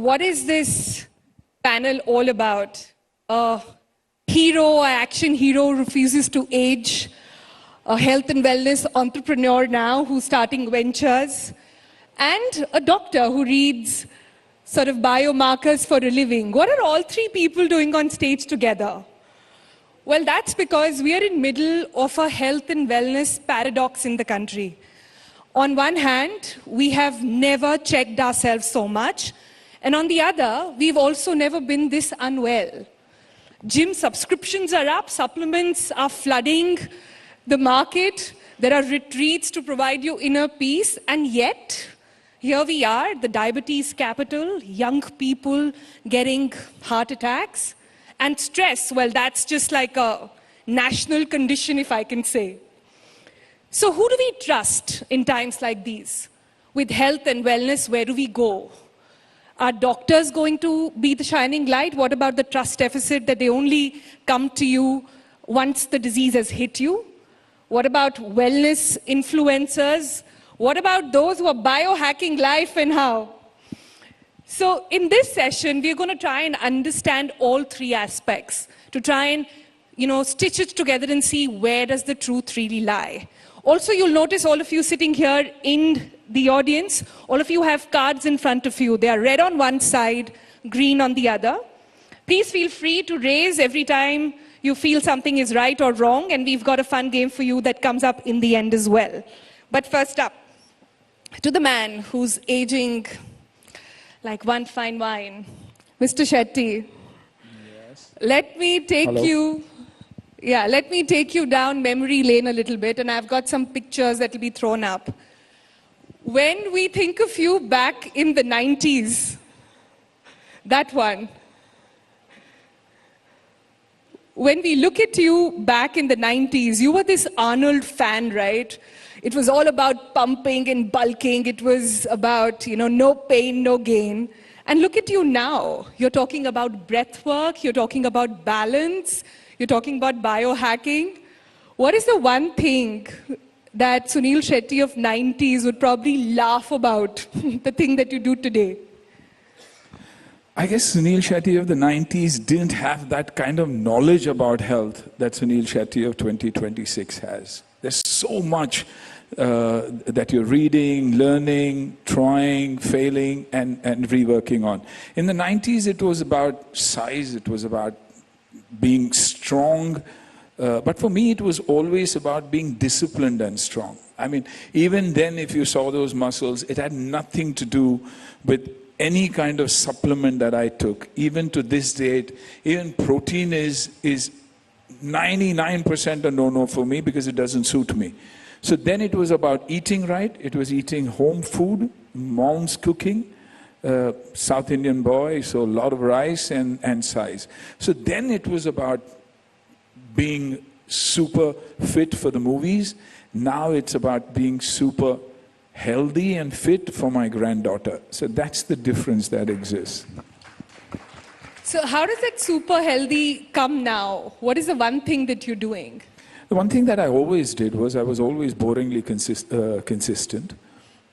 what is this panel all about? A hero, an action hero refuses to age, a health and wellness entrepreneur now who's starting ventures, and a doctor who reads sort of biomarkers for a living. What are all three people doing on stage together? Well, that's because we are in middle of a health and wellness paradox in the country. On one hand, we have never checked ourselves so much, and on the other, we've also never been this unwell. Gym subscriptions are up, supplements are flooding the market, there are retreats to provide you inner peace, and yet, here we are, the diabetes capital, young people getting heart attacks, and stress, well, that's just like a national condition, if I can say. So who do we trust in times like these? With health and wellness, where do we go? Are doctors going to be the shining light? What about the trust deficit that they only come to you once the disease has hit you? What about wellness influencers? What about those who are biohacking life and how? So in this session, we're going to try and understand all three aspects to try and, stitch it together and see where does the truth really lie. Also, you'll notice all of you sitting here in the audience, all of you have cards in front of you. They are red on one side, green on the other. Please feel free to raise every time you feel something is right or wrong, and we've got a fun game for you that comes up in the end as well. But first up, to the man who's aging like one fine wine, Mr. Shetty. Yes. Let me take you down memory lane a little bit, and I've got some pictures that will be thrown up. When we think of you back in the 90s, that one. When we look at you back in the 90s, you were this Arnold fan, right? It was all about pumping and bulking. It was about, no pain, no gain. And look at you now. You're talking about breath work. You're talking about balance. You're talking about biohacking. What is the one thing that Sunil Shetty of 90s would probably laugh about, the thing that you do today? I guess Sunil Shetty of the 90s didn't have that kind of knowledge about health that Sunil Shetty of 2026 has. There's so much that you're reading, learning, trying, failing, and reworking on. In the 90s, it was about size, it was about being strong, but for me, it was always about being disciplined and strong. I mean, even then, if you saw those muscles, it had nothing to do with any kind of supplement that I took. Even to this date, even protein is 99% a no-no for me because it doesn't suit me. So then it was about eating right. It was eating home food, mom's cooking, South Indian boy, so a lot of rice and size. So then it was about being super fit for the movies. Now it's about being super healthy and fit for my granddaughter. So that's the difference that exists. So how does that super healthy come now? What is the one thing that you're doing? The one thing that I always did was I was always boringly consistent.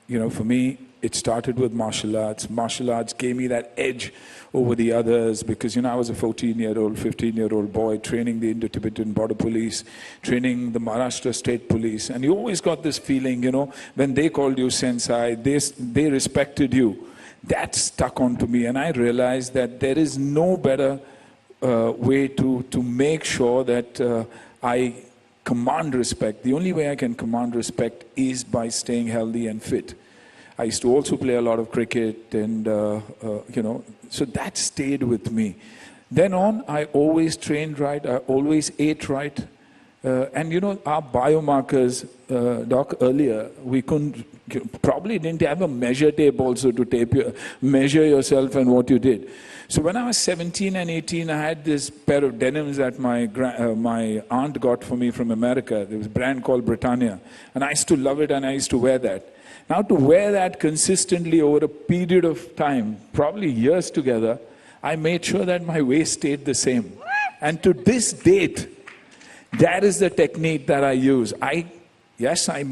For me, it started with martial arts. Martial arts gave me that edge over the others because, I was a 14-year-old, 15-year-old boy training the Indo-Tibetan Border Police, training the Maharashtra State Police. And you always got this feeling, when they called you sensei, they respected you. That stuck onto me, and I realized that there is no better way to make sure that I command respect. The only way I can command respect is by staying healthy and fit. I used to also play a lot of cricket and, so that stayed with me. Then on, I always trained right, I always ate right. And our biomarkers, Doc, earlier, we probably didn't have a measure tape also to measure yourself and what you did. So when I was 17 and 18, I had this pair of denims that my aunt got for me from America. There was a brand called Britannia. And I used to love it and I used to wear that. Now to wear that consistently over a period of time, probably years together, I made sure that my waist stayed the same. And to this date, that is the technique that I use. Yes, I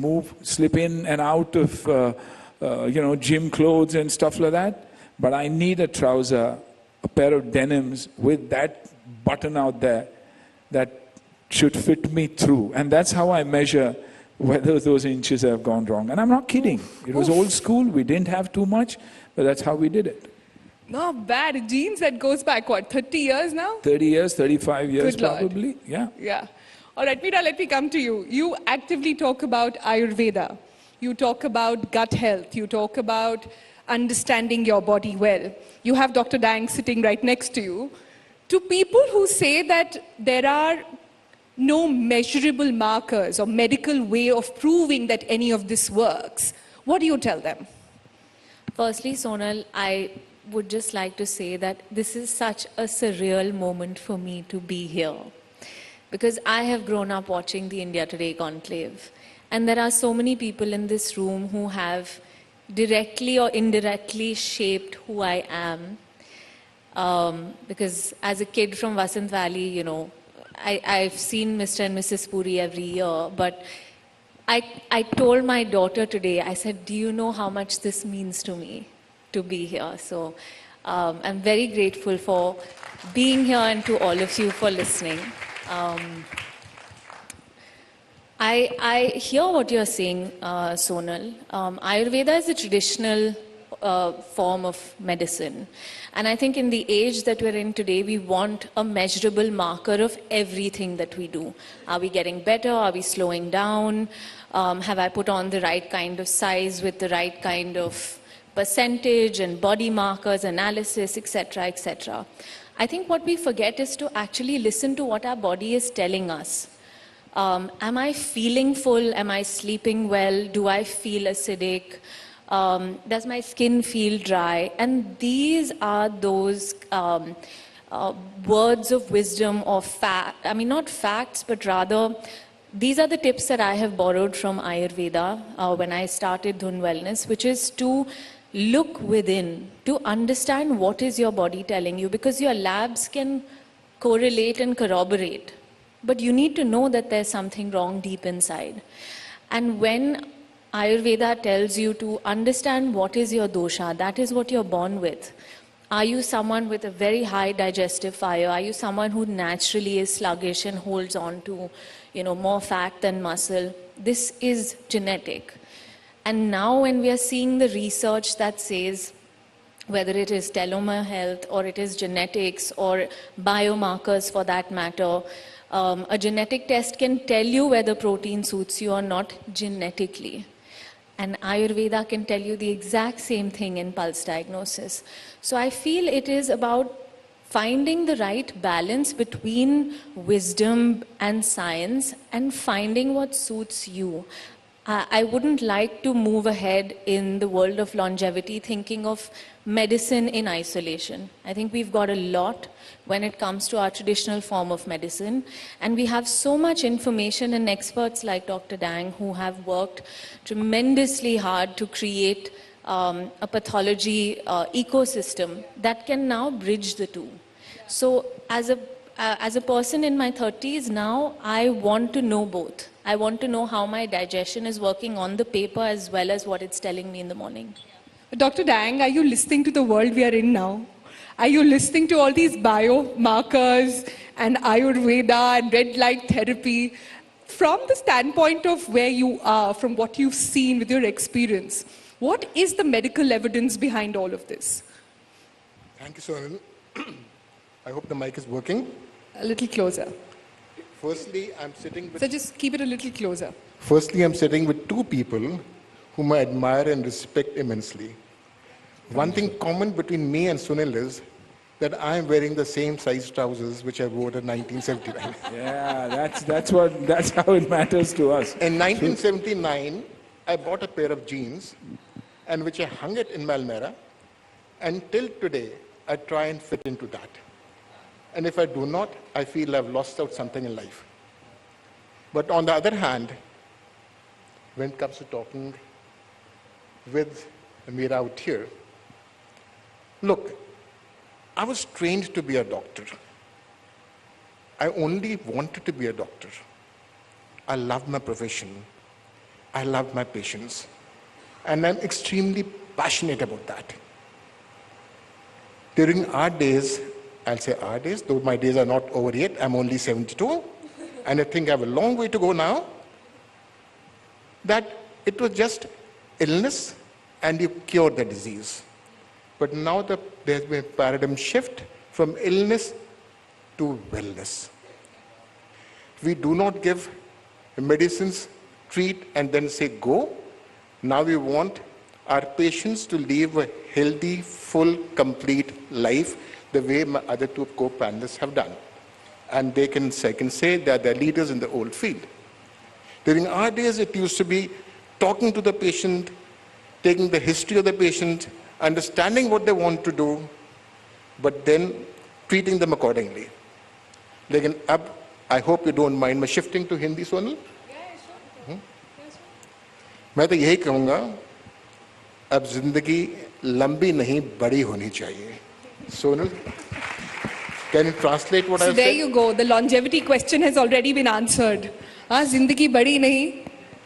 slip in and out of, gym clothes and stuff like that. but I need a trouser, a pair of denims with that button out there that should fit me through. And that's how I measure whether those inches have gone wrong. And I'm not kidding. It was old school. We didn't have too much, but that's how we did it. Not bad. Jeans that goes back, what, 30 years now? 30 years, 35 years Good Lord. probably. Yeah. Yeah. All right, Meera, let me come to you. You actively talk about Ayurveda. You talk about gut health. You talk about understanding your body well. You have Dr. Dang sitting right next to you. To people who say that there are no measurable markers or medical way of proving that any of this works, what do you tell them? Firstly, Sonal, I would just like to say that this is such a surreal moment for me to be here. Because I have grown up watching the India Today conclave. And there are so many people in this room who have directly or indirectly shaped who I am. Because as a kid from Vasant Valley, you know, I've seen Mr. and Mrs. Puri every year. But I told my daughter today, I said, do you know how much this means to me to be here? So I'm very grateful for being here and to all of you for listening. I hear what you're saying, Sonal. Ayurveda is a traditional form of medicine. And I think in the age that we're in today, we want a measurable marker of everything that we do. Are we getting better? Are we slowing down? Have I put on the right kind of size with the right kind of percentage and body markers, analysis, etc., etc.? I think what we forget is to actually listen to what our body is telling us. Am I feeling full? Am I sleeping well? Do I feel acidic? Does my skin feel dry? And these are those words of wisdom or fact. I mean, not facts, but rather, these are the tips that I have borrowed from Ayurveda when I started Dhun Wellness, which is to look within, to understand what is your body telling you, because your labs can correlate and corroborate. But you need to know that there's something wrong deep inside. And when Ayurveda tells you to understand what is your dosha, that is what you're born with. Are you someone with a very high digestive fire? Are you someone who naturally is sluggish and holds on to, more fat than muscle? This is genetic. And now when we are seeing the research that says, whether it is telomere health or it is genetics or biomarkers for that matter, a genetic test can tell you whether protein suits you or not genetically. And Ayurveda can tell you the exact same thing in pulse diagnosis. So I feel it is about finding the right balance between wisdom and science and finding what suits you. I wouldn't like to move ahead in the world of longevity thinking of medicine in isolation. I think we've got a lot when it comes to our traditional form of medicine. And we have so much information and experts like Dr. Dang who have worked tremendously hard to create a pathology ecosystem that can now bridge the two. So as a person in my 30s now, I want to know both. I want to know how my digestion is working on the paper as well as what it's telling me in the morning. Dr. Dang, are you listening to the world we are in now? Are you listening to all these biomarkers and Ayurveda and red light therapy? From the standpoint of where you are, from what you've seen with your experience, what is the medical evidence behind all of this? Thank you, Sonal. I hope the mic is working. A little closer. Firstly, I'm sitting with... So just keep it a little closer. Firstly, I'm sitting with two people whom I admire and respect immensely. One thing common between me and Sunil is that I'm wearing the same size trousers which I wore in 1979. Yeah, that's how it matters to us. In 1979, I bought a pair of jeans and which I hung it in my Almera, and till today, I try and fit into that. And if I do not, I feel I've lost out something in life. But on the other hand, when it comes to talking with Meera out here, look, I was trained to be a doctor. I only wanted to be a doctor. I love my profession. I love my patients. And I'm extremely passionate about that. During our days, I'll say our days, though my days are not over yet, I'm only 72, and I think I have a long way to go now, that it was just illness and you cure the disease. But now there's been a paradigm shift from illness to wellness. We do not give medicines, treat, and then say go. Now we want our patients to live a healthy, full, complete life the way my other two co-panelists have done. And they can say that they're leaders in the old field. During our days, it used to be talking to the patient, taking the history of the patient, understanding what they want to do, but then treating them accordingly. Lekin ab, I hope you don't mind my shifting to Hindi, Sonal. मैं तो यही कहूँगा, अब जिंदगी लंबी नहीं बड़ी होनी चाहिए. Sonal, can you translate what I said? There you go. The longevity question has already been answered. हाँ, जिंदगी बड़ी नहीं,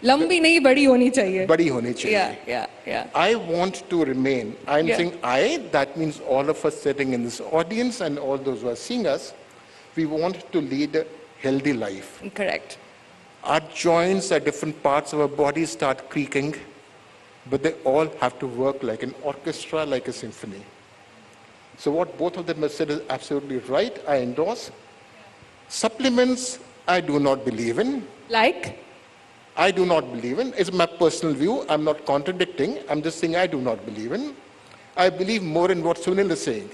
लंबी नहीं, बड़ी होनी चाहिए. बड़ी होनी चाहिए. Yeah. I want to remain. I'm saying I, that means all of us sitting in this audience and all those who are seeing us, we want to lead a healthy life. Correct. Our joints at different parts of our body start creaking, but they all have to work like an orchestra, like a symphony. So what both of them have said is absolutely right. I endorse. Supplements, I do not believe in. Like? I do not believe in. It's my personal view. I'm not contradicting. I'm just saying I do not believe in. I believe more in what Sunil is saying.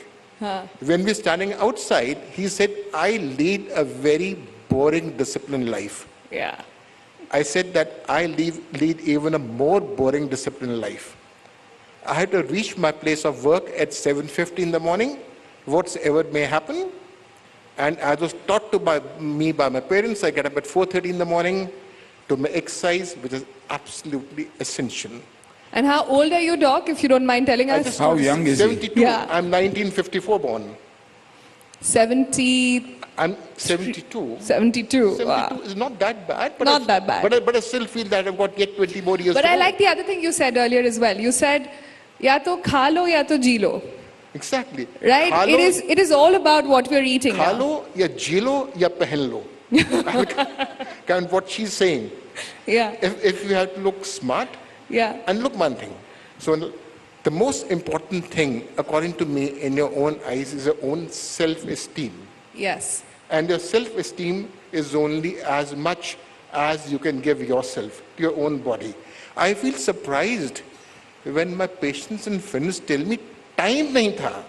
When we're standing outside, he said, I lead a very boring, disciplined life. Yeah. I said that I lead even a more boring, disciplined life. I had to reach my place of work at 7:50 in the morning, whatsoever may happen. And as was taught to me by my parents, I get up at 4:30 in the morning to my exercise, which is absolutely essential. And how old are you, Doc, if you don't mind telling us? How young is he? 72. Yeah. I'm 1954 born. 70, I'm 72. 72. 72 Wow. is not that bad. But Not that bad. But I still feel that I've got yet 20 more years But to I go. like the other thing you said earlier as well. You said, ya to kha lo, ya to ji lo. Exactly. Right? Khalo, It is all about what we're eating now. Khalo, ya jilo, ya pehen lo. Kind of what she's saying. Yeah. If you have to look smart, Yeah. and look one thing. So the most important thing, according to me, in your own eyes, is your own self-esteem. Yes. And your self-esteem is only as much as you can give yourself to your own body. I feel surprised when my patients and friends tell me, time nahi tha.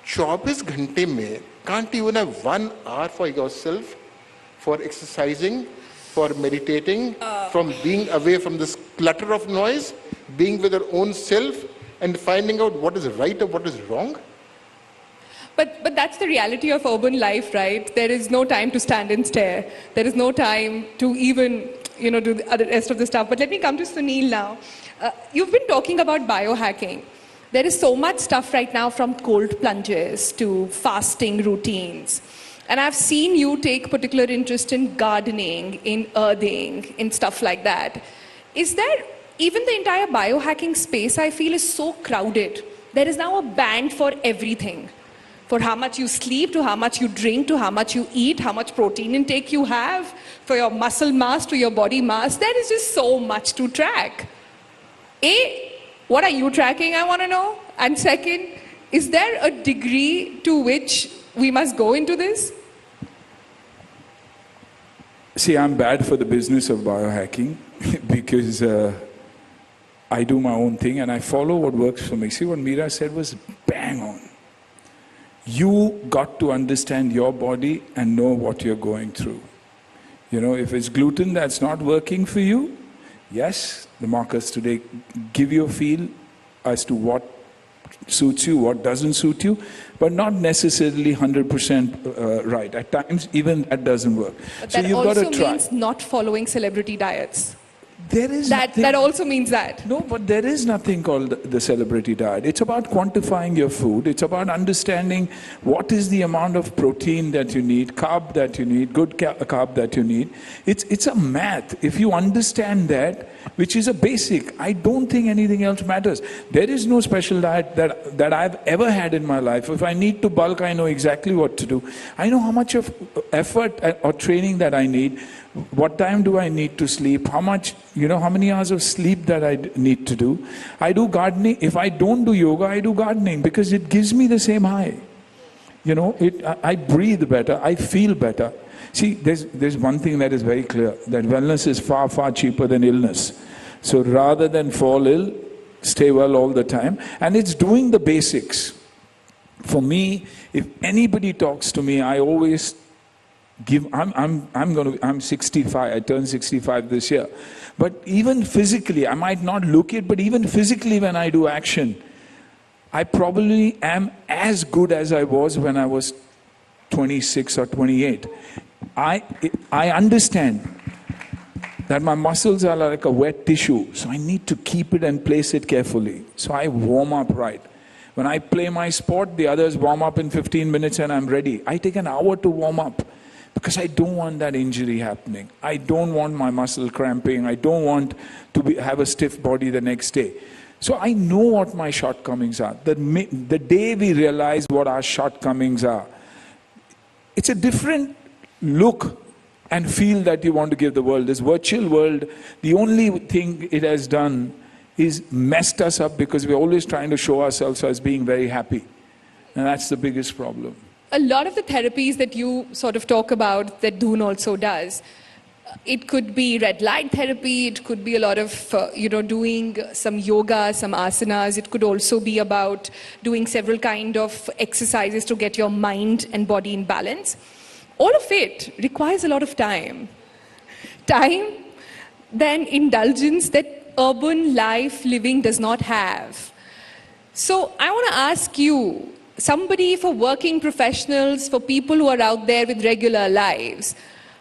24 घंटे में, can't you even have 1 hour for yourself, for exercising, for meditating, from being away from this clutter of noise, being with your own self, and finding out what is right or what is wrong? But that's the reality of urban life, right? There is no time to stand and stare. There is no time to even, do the rest of the stuff. But let me come to Sunil now. You've been talking about biohacking. There is so much stuff right now, from cold plunges to fasting routines. And I've seen you take particular interest in gardening, in earthing, in stuff like that. Is there, even the entire biohacking space, I feel, is so crowded. There is now a band for everything. For how much you sleep, to how much you drink, to how much you eat, how much protein intake you have, for your muscle mass to your body mass. There is just so much to track. A, what are you tracking, I want to know? And second, is there a degree to which we must go into this? See, I'm bad for the business of biohacking because I do my own thing and I follow what works for me. See, what Meera said was bang on. You got to understand your body and know what you're going through. If it's gluten that's not working for you, yes, the markers today give you a feel as to what suits you, what doesn't suit you, but not necessarily 100% right. At times, even that doesn't work. But So that you've got also to try. means not following celebrity diets. There is That also means that. No, but there is nothing called the celebrity diet. It's about quantifying your food. It's about understanding what is the amount of protein that you need, carb that you need, good carb that you need. It's a math. If you understand that, which is a basic, I don't think anything else matters. There is no special diet that I've ever had in my life. If I need to bulk, I know exactly what to do. I know how much of effort or training that I need. What time do I need to sleep? How many hours of sleep that I need to do? I do gardening. If I don't do yoga, I do gardening because it gives me the same high. I breathe better. I feel better. See, there's one thing that is very clear, that wellness is far, far cheaper than illness. So rather than fall ill, stay well all the time. And it's doing the basics. For me, if anybody talks to me, I always I'm 65, I turned 65 this year. But even physically, I might not look it, but even physically when I do action, I probably am as good as I was when I was 26 or 28. I understand that my muscles are like a wet tissue, so I need to keep it and place it carefully. So I warm up right. When I play my sport, the others warm up in 15 minutes and I'm ready. I take an hour to warm up. Because I don't want that injury happening. I don't want my muscle cramping. I don't want to have a stiff body the next day. So I know what my shortcomings are. The day we realize what our shortcomings are, it's a different look and feel that you want to give the world. This virtual world, the only thing it has done is messed us up because we're always trying to show ourselves as being very happy. And that's the biggest problem. A lot of the therapies that you sort of talk about, that Dhoon also does, it could be red light therapy, it could be a lot of, doing some yoga, some asanas. It could also be about doing several kind of exercises to get your mind and body in balance. All of it requires a lot of time. Time, then indulgence that urban life living does not have. So I want to ask you, somebody, for working professionals, for people who are out there with regular lives,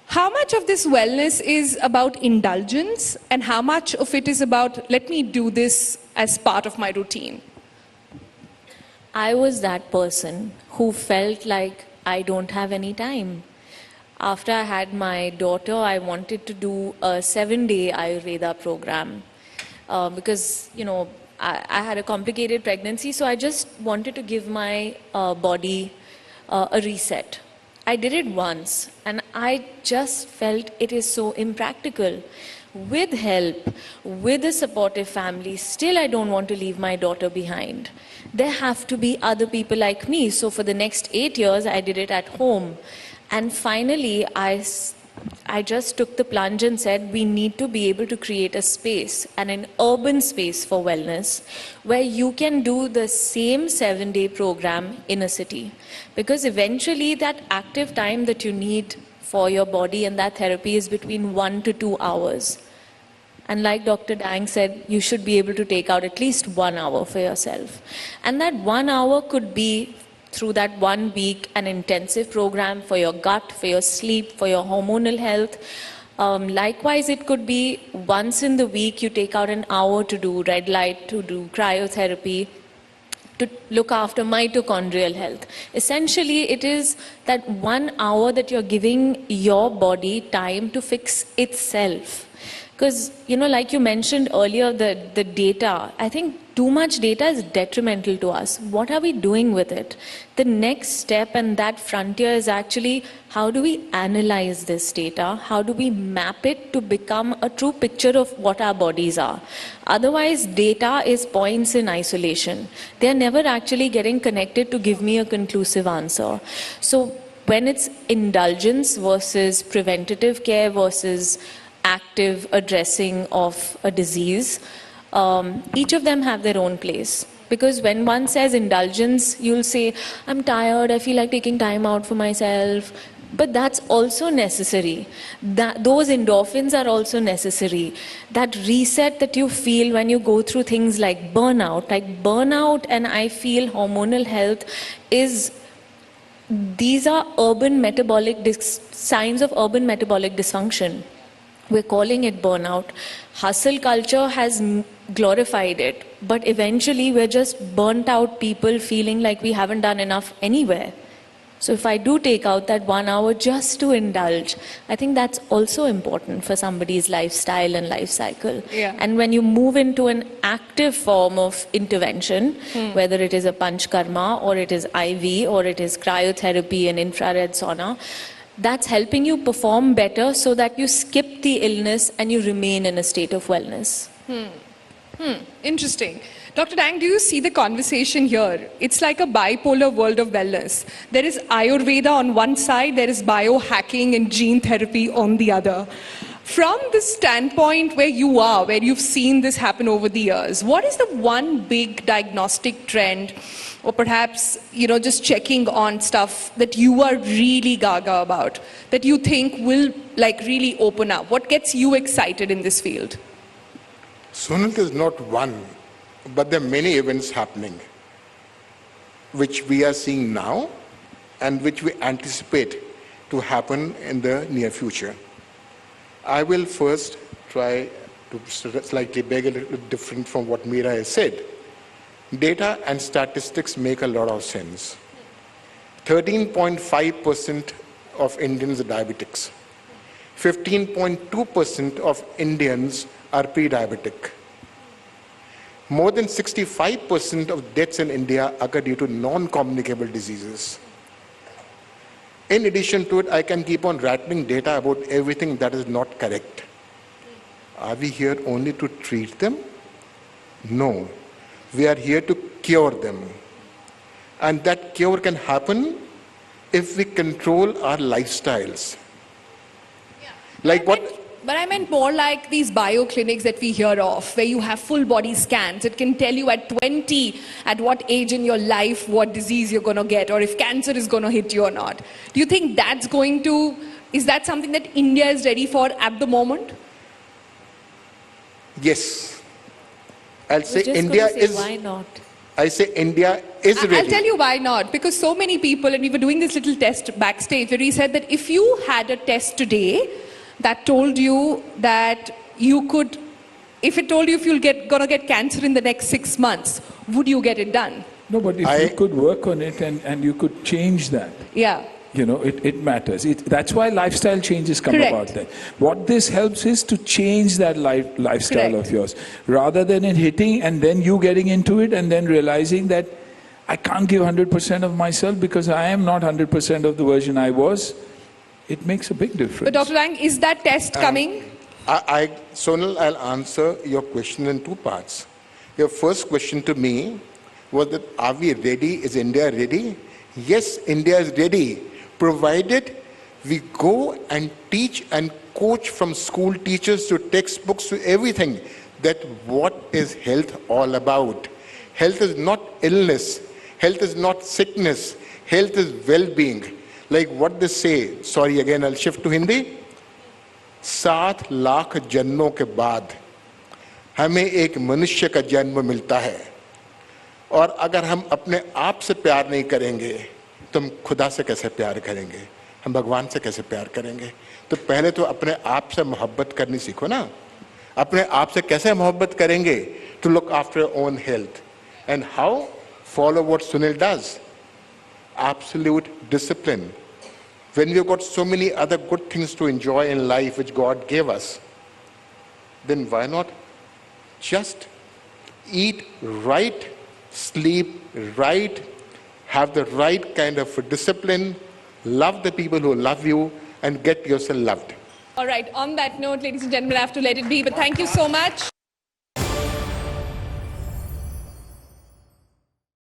how much of this wellness is about indulgence and how much of it is about, let me do this as part of my routine? I was that person who felt like I don't have any time. After I had my daughter, I wanted to do a 7-day Ayurveda program because, I had a complicated pregnancy, so I just wanted to give my body a reset. I did it once, and I just felt it is so impractical. With help, with a supportive family, still I don't want to leave my daughter behind. There have to be other people like me. So for the next 8 years, I did it at home. And finally, I just took the plunge and said, we need to be able to create a space, and an urban space for wellness, where you can do the same 7-day program in a city. Because eventually that active time that you need for your body and that therapy is between 1 to 2 hours. And like Dr. Dang said, you should be able to take out at least 1 hour for yourself. And that 1 hour could be through that 1 week, an intensive program for your gut, for your sleep, for your hormonal health. Likewise, it could be once in the week you take out an hour to do red light, to do cryotherapy, to look after mitochondrial health. Essentially, it is that 1 hour that you're giving your body time to fix itself. Because, like you mentioned earlier, the data, I think too much data is detrimental to us. What are we doing with it? The next step and that frontier is actually, how do we analyze this data? How do we map it to become a true picture of what our bodies are? Otherwise, data is points in isolation. They're never actually getting connected to give me a conclusive answer. So when it's indulgence versus preventative care versus active addressing of a disease, each of them have their own place. Because when one says indulgence, you'll say, I'm tired, I feel like taking time out for myself. But that's also necessary. Those endorphins are also necessary. That reset that you feel when you go through things like burnout and I feel hormonal health these are urban metabolic signs of urban metabolic dysfunction. We're calling it burnout. Hustle culture has glorified it, but eventually we're just burnt out people feeling like we haven't done enough anywhere. So if I do take out that 1 hour just to indulge, I think that's also important for somebody's lifestyle and life cycle. Yeah. And when you move into an active form of intervention, whether it is a panchkarma or it is IV or it is cryotherapy and infrared sauna, that's helping you perform better so that you skip the illness and you remain in a state of wellness. Interesting. Dr. Dang, do you see the conversation here? It's like a bipolar world of wellness. There is Ayurveda on one side, there is biohacking and gene therapy on the other. From the standpoint where you are, where you've seen this happen over the years, what is the one big diagnostic trend, or perhaps, just checking on stuff that you are really gaga about, that you think will really open up? What gets you excited in this field? Sonal, is not one, but there are many events happening, which we are seeing now and which we anticipate to happen in the near future. I will first try to slightly beg a little different from what Meera has said. Data and statistics make a lot of sense. 13.5% of Indians are diabetics. 15.2% of Indians are pre-diabetic. More than 65% of deaths in India occur due to non-communicable diseases. In addition to it, I can keep on rattling data about everything that is not correct. Are we here only to treat them? No. We are here to cure them. And that cure can happen if we control our lifestyles. Like what? But I meant more like these bio clinics that we hear of, where you have full body scans. It can tell you at 20, at what age in your life, what disease you're going to get, or if cancer is going to hit you or not. Do you think that's is that something that India is ready for at the moment? Yes. I'll say Just India gonna say, is. why not? I say India is ready. I'll tell you why not. Because so many people, and we were doing this little test backstage, where he said that if you had a test today that told you that you could, if it told you if you're gonna get cancer in the next 6 months, would you get it done? No, but if you could work on it and you could change that, Yeah. it matters. That's why lifestyle changes come Correct. about then. What this helps is to change that lifestyle Correct. of yours, rather than it hitting and then you getting into it and then realizing that I can't give 100% of myself because I am not 100% of the version I was. It makes a big difference. But Dr. Lang, is that test coming? Sonal, I'll answer your question in two parts. Your first question to me was that, are we ready? Is India ready? Yes, India is ready, provided we go and teach and coach from school teachers to textbooks to everything, that what is health all about. Health is not illness. Health is not sickness. Health is well-being. Like what they say, sorry again, I'll shift to Hindi. 7 lakh जन्मों के बाद हमें एक मनुष्य का जन्म मिलता है, और अगर हम अपने आप से प्यार नहीं करेंगे तो हम खुदा से कैसे प्यार करेंगे, हम भगवान से कैसे प्यार करेंगे? तो पहले तो अपने आप से मोहब्बत करनी सीखो ना. अपने आप से कैसे मोहब्बत करेंगे? To look after your own health. And how? Follow what Sunil does. Absolute discipline. When we've got so many other good things to enjoy in life which God gave us, then why not just eat right, sleep right, have the right kind of discipline, love the people who love you, and get yourself loved. All right, on that note, ladies and gentlemen, I have to let it be, but thank you so much.